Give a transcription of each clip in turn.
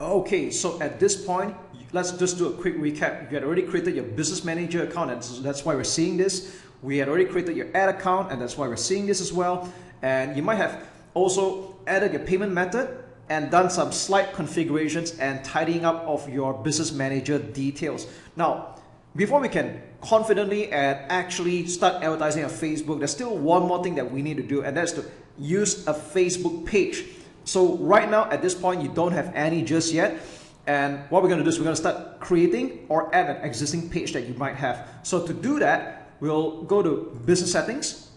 Okay, so at this point, let's just do a quick recap. You had already created your business manager account, and that's why we're seeing this. We had already created your ad account, and that's why we're seeing this as well. And you might have also added your payment method and done some slight configurations and tidying up of your business manager details. Now, before we can confidently and actually start advertising on Facebook, there's still one more thing that we need to do, and that's to use a Facebook page. So right now at this point, you don't have any just yet. And what we're going to do is we're going to start creating or add an existing page that you might have. So to do that, we'll go to business settings.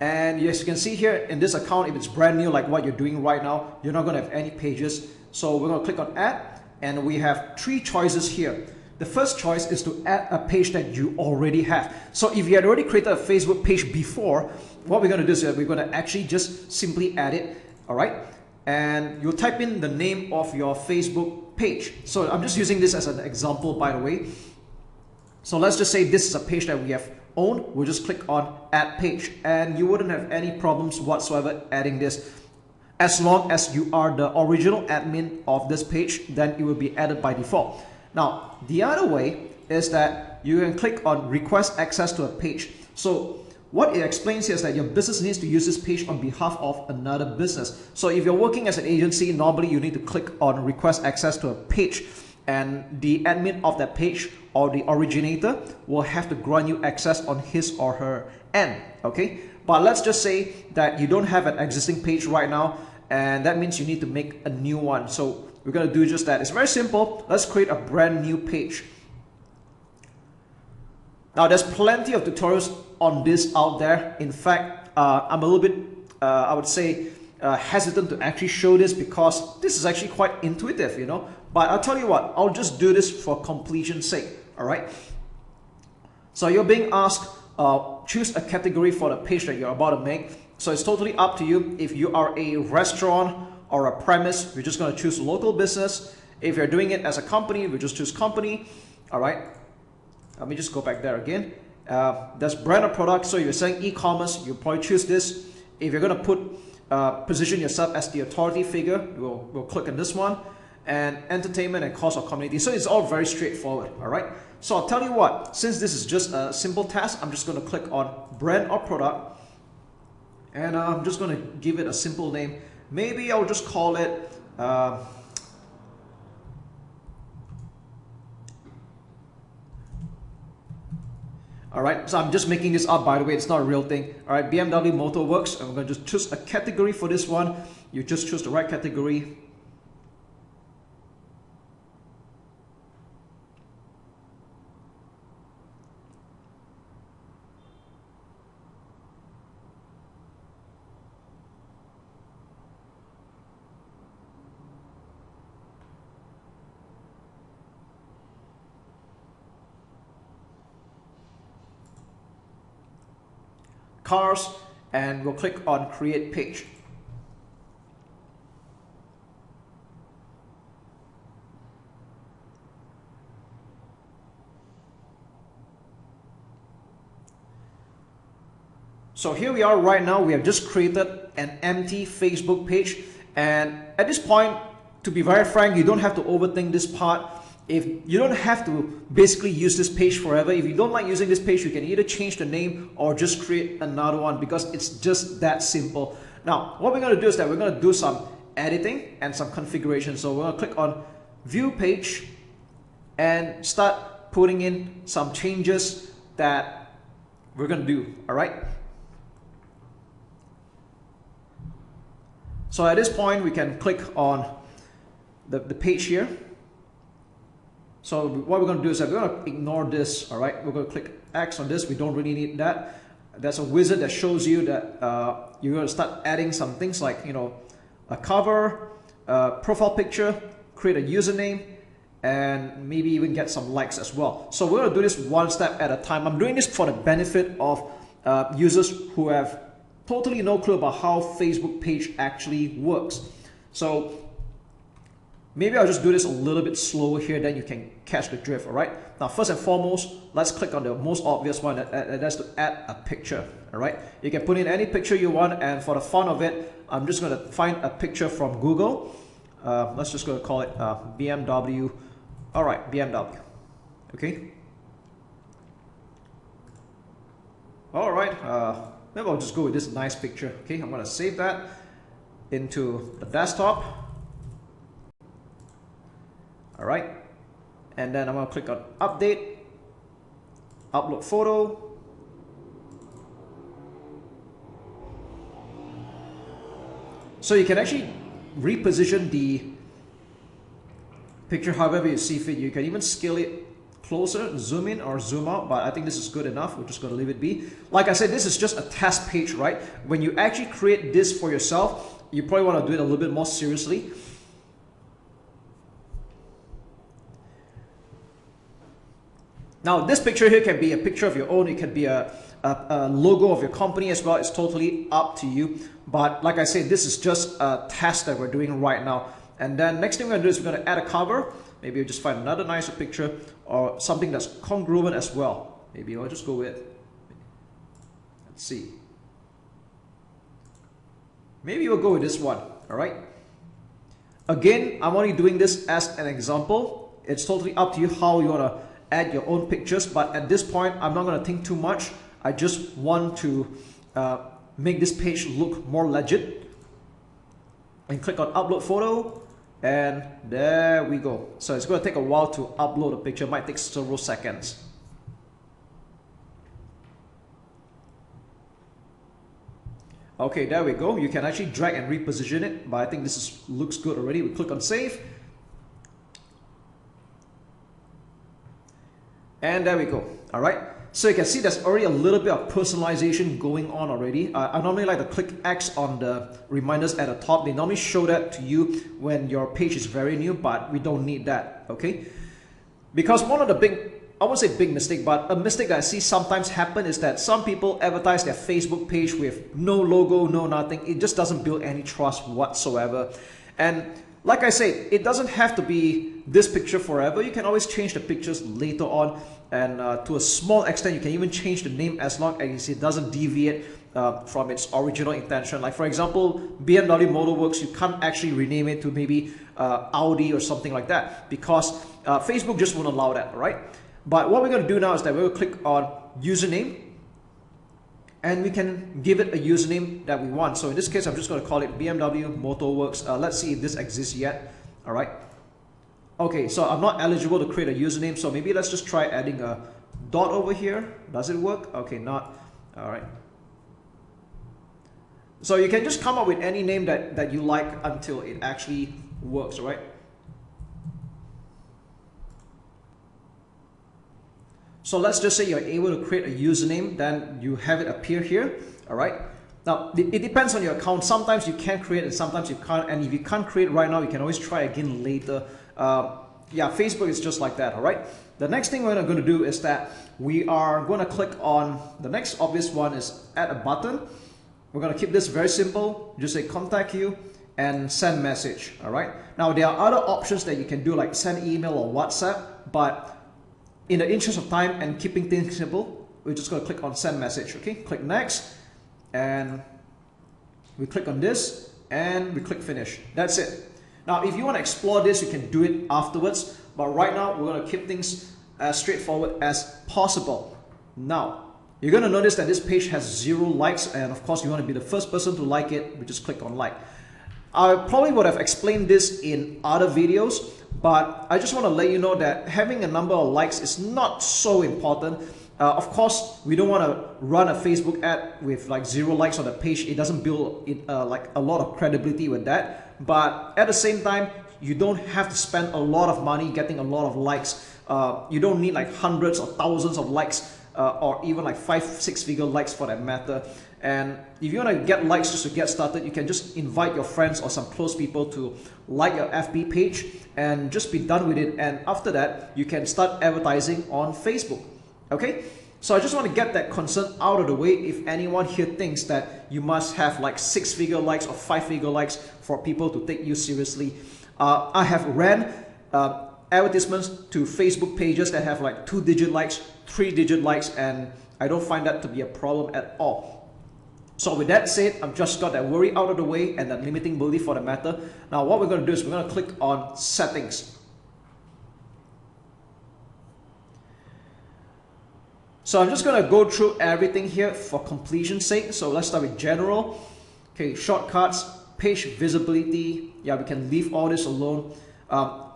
And yes, you can see here in this account, if it's brand new like what you're doing right now, you're not going to have any pages. So we're going to click on add, and we have three choices here. The first choice is to add a page that you already have. So if you had already created a Facebook page before, what we're going to do is we're going to actually just simply add it, all right? And you'll type in the name of your Facebook page. So I'm just using this as an example, by the way. So let's just say this is a page that we have owned. We'll just click on add page, and you wouldn't have any problems whatsoever adding this. As long as you are the original admin of this page, then it will be added by default. Now, the other way is that you can click on request access to a page. So what it explains here is that your business needs to use this page on behalf of another business. So if you're working as an agency, normally you need to click on request access to a page, and the admin of that page or the originator will have to grant you access on his or her end, okay? But let's just say that you don't have an existing page right now, and that means you need to make a new one. So we're going to do just that. It's very simple. Let's create a brand new page. Now, there's plenty of tutorials on this out there. In fact, I'm a little bit, I would say, hesitant to actually show this because this is actually quite intuitive, you know. But I'll tell you what, I'll just do this for completion's sake, all right? So you're being asked, choose a category for the page that you're about to make. So it's totally up to you. If you are a restaurant or a premise, we're just going to choose local business. If you're doing it as a company, we just choose company, all right? Let me just go back there again. There's brand or product. So if you're saying e-commerce, you probably choose this. If you're going to put position yourself as the authority figure, we'll click on this one. And entertainment and cause or community. So it's all very straightforward, all right? So I'll tell you what, since this is just a simple task, I'm just going to click on brand or product, and I'm just going to give it a simple name. Maybe I'll just call it all right, so I'm just making this up, by the way, it's not a real thing. All right, BMW Motor Works. I'm going to just choose a category for this one. You just choose the right category. Cars, and we'll click on create page. So here we are right now. We have just created an empty Facebook page, and at this point, to be very frank, you don't have to overthink this part. If you don't have to basically use this page forever. If you don't like using this page, you can either change the name or just create another one, because it's just that simple. Now, what we're going to do is that we're going to do some editing and some configuration. So we're going to click on view page and start putting in some changes that we're going to do, all right? So at this point, we can click on the page here. So what we're going to do is that we're going to ignore this, all right? We're going to click X on this. We don't really need that. There's a wizard that shows you that you're going to start adding some things like, you know, a cover, profile picture, create a username, and maybe even get some likes as well. So we're going to do this one step at a time. I'm doing this for the benefit of users who have totally no clue about how Facebook page actually works. So maybe I'll just do this a little bit slower here, then you can catch the drift, all right? Now, first and foremost, let's click on the most obvious one, and that's to add a picture, all right? You can put in any picture you want, and for the fun of it, I'm just going to find a picture from Google. Let's just go to call it BMW. All right, BMW. Okay. All right, maybe I'll just go with this nice picture. Okay, I'm going to save that into the desktop. All right, and then I'm going to click on update, upload photo. So you can actually reposition the picture however you see fit. You can even scale it closer, zoom in or zoom out, but I think this is good enough. We're just going to leave it be. Like I said, this is just a test page, right? When you actually create this for yourself, you probably want to do it a little bit more seriously. Now, this picture here can be a picture of your own. It can be a logo of your company as well. It's totally up to you. But like I said, this is just a test that we're doing right now. And then next thing we're going to do is we're going to add a cover. Maybe we'll just find another nicer picture or something that's congruent as well. Maybe I'll just go with, let's see. Maybe we'll go with this one, all right? Again, I'm only doing this as an example. It's totally up to you how you want to add your own pictures, but at this point, I'm not going to think too much. I just want to make this page look more legit. And click on upload photo, and there we go. So it's going to take a while to upload a picture. It might take several seconds. Okay, there we go. You can actually drag and reposition it, but I think this looks good already. We click on save. And there we go. All right. So you can see there's already a little bit of personalization going on already. I normally like to click X on the reminders at the top. They normally show that to you when your page is very new, but we don't need that, okay? Because one of the big, I won't say big mistake, but a mistake that I see sometimes happen is that some people advertise their Facebook page with no logo, no nothing. It just doesn't build any trust whatsoever. And like I said, it doesn't have to be this picture forever. You can always change the pictures later on. And to a small extent, you can even change the name as long as it doesn't deviate from its original intention. Like for example, BMW Motorworks, you can't actually rename it to maybe Audi or something like that because Facebook just won't allow that, right? But what we're going to do now is that we'll click on username and we can give it a username that we want. So in this case, I'm just going to call it BMW Motorworks. Let's see if this exists yet. All right. Okay, so I'm not eligible to create a username, so maybe let's just try adding a dot over here. Does it work? Okay, not. All right. So you can just come up with any name that you like until it actually works, right? So let's just say you're able to create a username, then you have it appear here, all right? Now, it depends on your account. Sometimes you can create and sometimes you can't, and if you can't create right now, you can always try again later. Yeah, Facebook is just like that, all right? The next thing we're going to do is that we are going to click on, the next obvious one is add a button. We're going to keep this very simple. Just say contact you and send message, all right? Now, there are other options that you can do like send email or WhatsApp, but in the interest of time and keeping things simple, we're just going to click on send message, okay? Click next, and we click on this, and we click finish. That's it. Now, if you want to explore this, you can do it afterwards. But right now, we're going to keep things as straightforward as possible. Now, you're going to notice that this page has 0 likes. And of course, you want to be the first person to like it. We just click on like. I probably would have explained this in other videos, but I just want to let you know that having a number of likes is not so important. Of course, we don't want to run a Facebook ad with like 0 likes on the page. It doesn't build like a lot of credibility with that. But at the same time, you don't have to spend a lot of money getting a lot of likes. You don't need like hundreds or thousands of likes or even like 5-6 figure likes for that matter. And if you want to get likes just to get started, you can just invite your friends or some close people to like your FB page and just be done with it. And after that, you can start advertising on Facebook. Okay? So I just want to get that concern out of the way. If anyone here thinks that you must have like 6-figure likes or 5-figure likes for people to take you seriously, I have ran advertisements to Facebook pages that have like 2-digit likes, 3-digit likes, and I don't find that to be a problem at all. So with that said, I've just got that worry out of the way and that limiting belief for the matter. Now what we're going to do is we're going to click on settings. So I'm just going to go through everything here for completion's sake. So let's start with general. Okay, shortcuts, page visibility. Yeah, we can leave all this alone.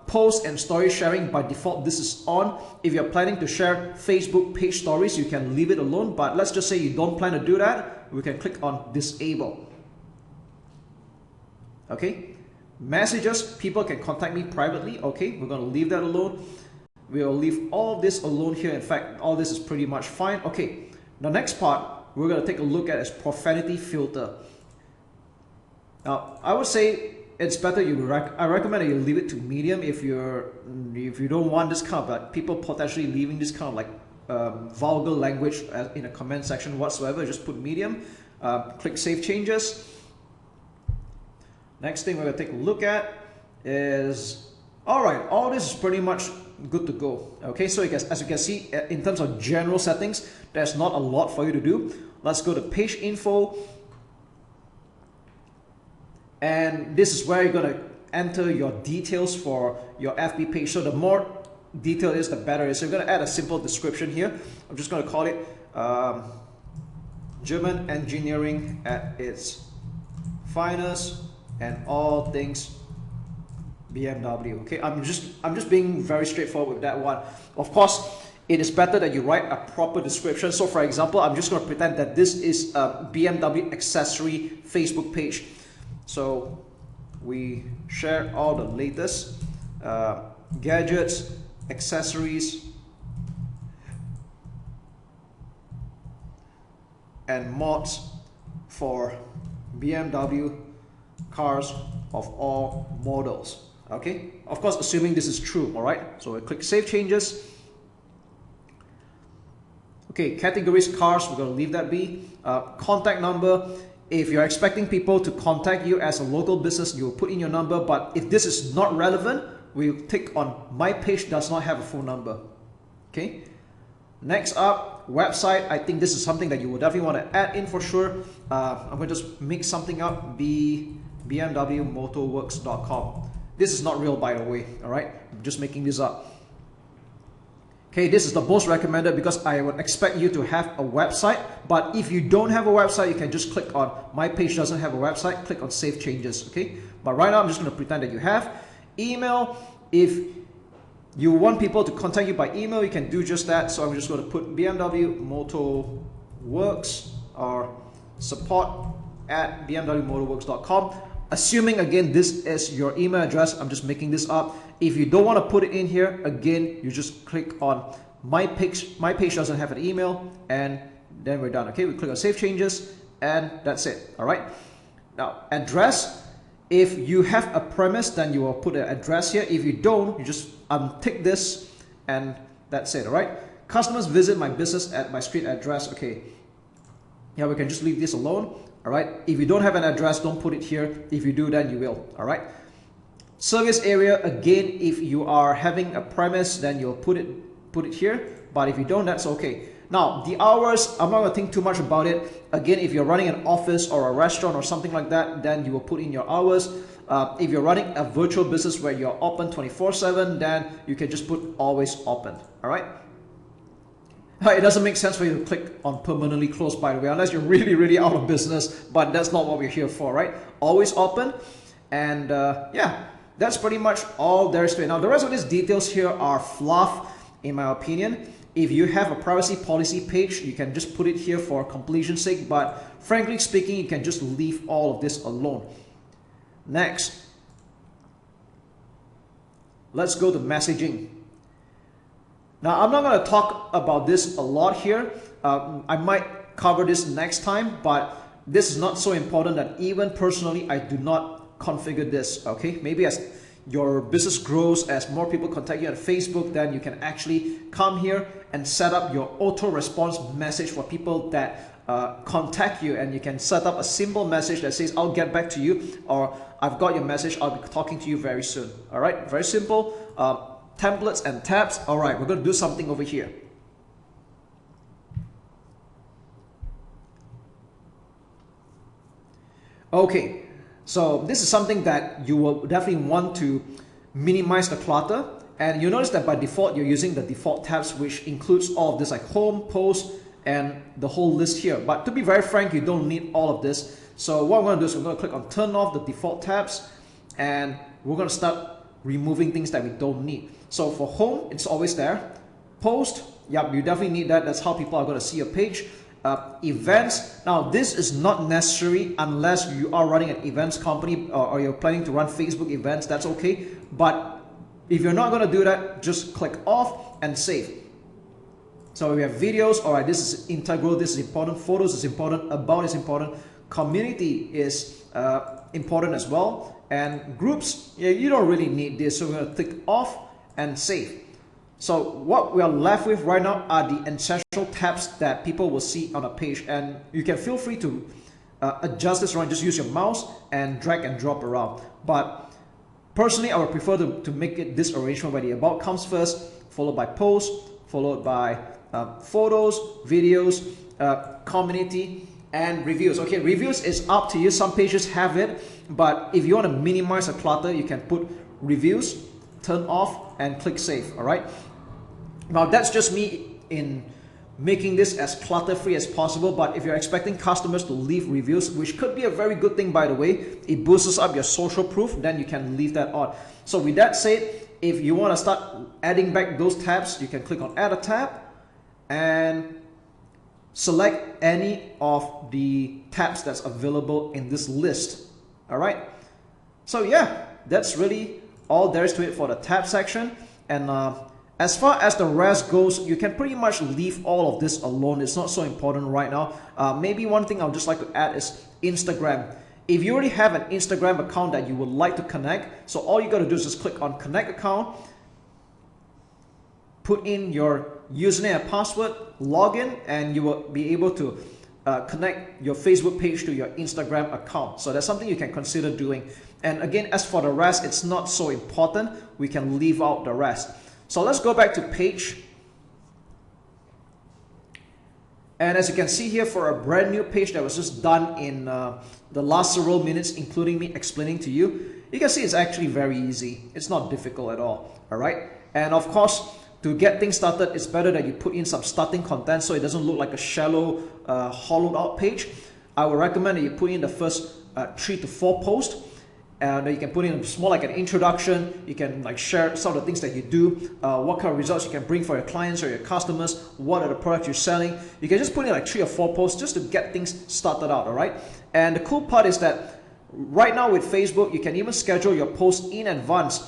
Post and story sharing, by default this is on. If you're planning to share Facebook page stories, you can leave it alone, but let's just say you don't plan to do that, we can click on disable. Okay, messages, people can contact me privately. Okay, we're going to leave that alone. We'll leave all this alone here. In fact, all this is pretty much fine. Okay, the next part we're going to take a look at is profanity filter. Now I would say it's better I recommend that you leave it to medium if you don't want this kind of like people potentially leaving this kind of like vulgar language in a comment section whatsoever. Just put medium. Click save changes. Next thing we're going to take a look at is, alright, all this is pretty much good to go. Okay, so as you can see, in terms of general settings, there's not a lot for you to do. Let's go to page info. And this is where you're going to enter your details for your FB page. So the more detail is, the better it is. So you're going to add a simple description here. I'm just going to call it German engineering at its finest and all things BMW. Okay, I'm just being very straightforward with that one. Of course, it is better that you write a proper description. So for example, I'm just going to pretend that this is a BMW accessory Facebook page. So we share all the latest gadgets, accessories, and mods for BMW cars of all models. Okay, of course, assuming this is true. All right, so we click save changes. Okay, categories cars, we're going to leave that be. Contact number. If you're expecting people to contact you as a local business, you'll put in your number. But if this is not relevant, we'll tick on my page does not have a phone number. Okay. Next up, website. I think this is something that you will definitely want to add in for sure. I'm going to just make something up. BMWmotorworks.com. This is not real, by the way. All right. I'm just making this up. Okay, this is the most recommended because I would expect you to have a website. But if you don't have a website, you can just click on my page doesn't have a website, click on save changes. Okay, but right now I'm just going to pretend that you have. Email, if you want people to contact you by email, you can do just that. So I'm just going to put BMW Motorworks or support@bmwmotorworks.com. Assuming again this is your email address, I'm just making this up. If you don't want to put it in here, again, you just click on my page. My page doesn't have an email, and then we're done. Okay, we click on save changes, and that's it. All right. Now address. If you have a premise, then you will put an address here. If you don't, you just untick this, and that's it. All right. Customers visit my business at my street address. Okay. Yeah, we can just leave this alone. All right. If you don't have an address, don't put it here. If you do, then you will. All right. Service area, again, if you are having a premise, then you'll put it here. But if you don't, that's okay. Now, the hours, I'm not going to think too much about it. Again, if you're running an office or a restaurant or something like that, then you will put in your hours. If you're running a virtual business where you're open 24/7, then you can just put always open. All right. It doesn't make sense for you to click on permanently closed, by the way, unless you're really, really out of business. But that's not what we're here for, right? Always open. And yeah. That's pretty much all there is to it. Now, the rest of these details here are fluff, in my opinion. If you have a privacy policy page, you can just put it here for completion's sake. But frankly speaking, you can just leave all of this alone. Next, let's go to messaging. Now, I'm not going to talk about this a lot here. I might cover this next time, but this is not so important that even personally, I do not configure this. Okay, maybe as your business grows, as more people contact you on Facebook, then you can actually come here and set up your auto response message for people that contact you, and you can set up a simple message that says I'll get back to you, or I've got your message, I'll be talking to you very soon. All right, very simple. Templates and tabs. All right, we're going to do something over here. Okay, so this is something that you will definitely want to minimize the clutter. And you notice that by default, you're using the default tabs, which includes all of this like home, post, and the whole list here. But to be very frank, you don't need all of this. So what I'm going to do is we're going to click on turn off the default tabs, and we're going to start removing things that we don't need. So for home, it's always there. Post, yep, you definitely need that. That's how people are going to see your page. Events, now this is not necessary unless you are running an events company or you're planning to run Facebook events, that's okay. But if you're not going to do that, just click off and save. So we have videos, all right, this is integral, this is important, photos is important, about is important, community is important as well, and groups, yeah, you don't really need this, so we're going to click off and save. So what we are left with right now are the essential tabs that people will see on a page, and you can feel free to adjust this around. Just use your mouse and drag and drop around. But personally, I would prefer to make it this arrangement where the about comes first, followed by post, followed by photos, videos, community, and reviews. Okay, reviews is up to you. Some pages have it, but if you want to minimize the clutter, you can put reviews, turn off, and click save. All right. Now that's just me in making this as clutter-free as possible, but if you're expecting customers to leave reviews, which could be a very good thing by the way, it boosts up your social proof, then you can leave that on. So with that said, if you want to start adding back those tabs, you can click on add a tab and select any of the tabs that's available in this list. All right. So yeah, that's really all there is to it for the tab section. And as far as the rest goes, you can pretty much leave all of this alone. It's not so important right now. Maybe one thing I would just like to add is Instagram. If you already have an Instagram account that you would like to connect, so all you got to do is just click on connect account, put in your username and password, log in, and you will be able to connect your Facebook page to your Instagram account. So that's something you can consider doing. And again, as for the rest, it's not so important. We can leave out the rest. So let's go back to page. And as you can see here, for a brand new page that was just done in the last several minutes, including me explaining to you, you can see it's actually very easy. It's not difficult at all. All right. And of course, to get things started, it's better that you put in some starting content so it doesn't look like a shallow, hollowed out page. I would recommend that you put in the first 3 to 4 posts. And you can put in more like an introduction. You can like share some of the things that you do, what kind of results you can bring for your clients or your customers, what are the products you're selling. You can just put in like 3 or 4 posts just to get things started out, all right? And the cool part is that right now with Facebook, you can even schedule your posts in advance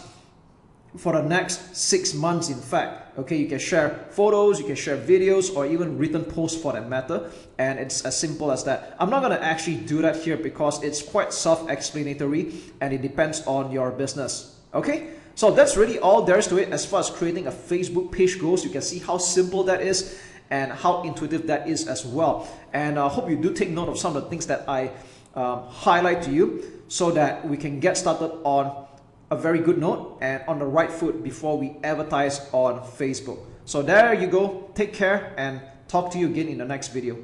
for the next 6 months, in fact. Okay, you can share photos, you can share videos, or even written posts for that matter, and it's as simple as that. I'm not going to actually do that here because it's quite self-explanatory and it depends on your business. Okay, so that's really all there is to it as far as creating a Facebook page goes. You can see how simple that is and how intuitive that is as well. And I hope you do take note of some of the things that I highlight to you so that we can get started on a very good note and on the right foot before we advertise on Facebook. So there you go. Take care and talk to you again in the next video.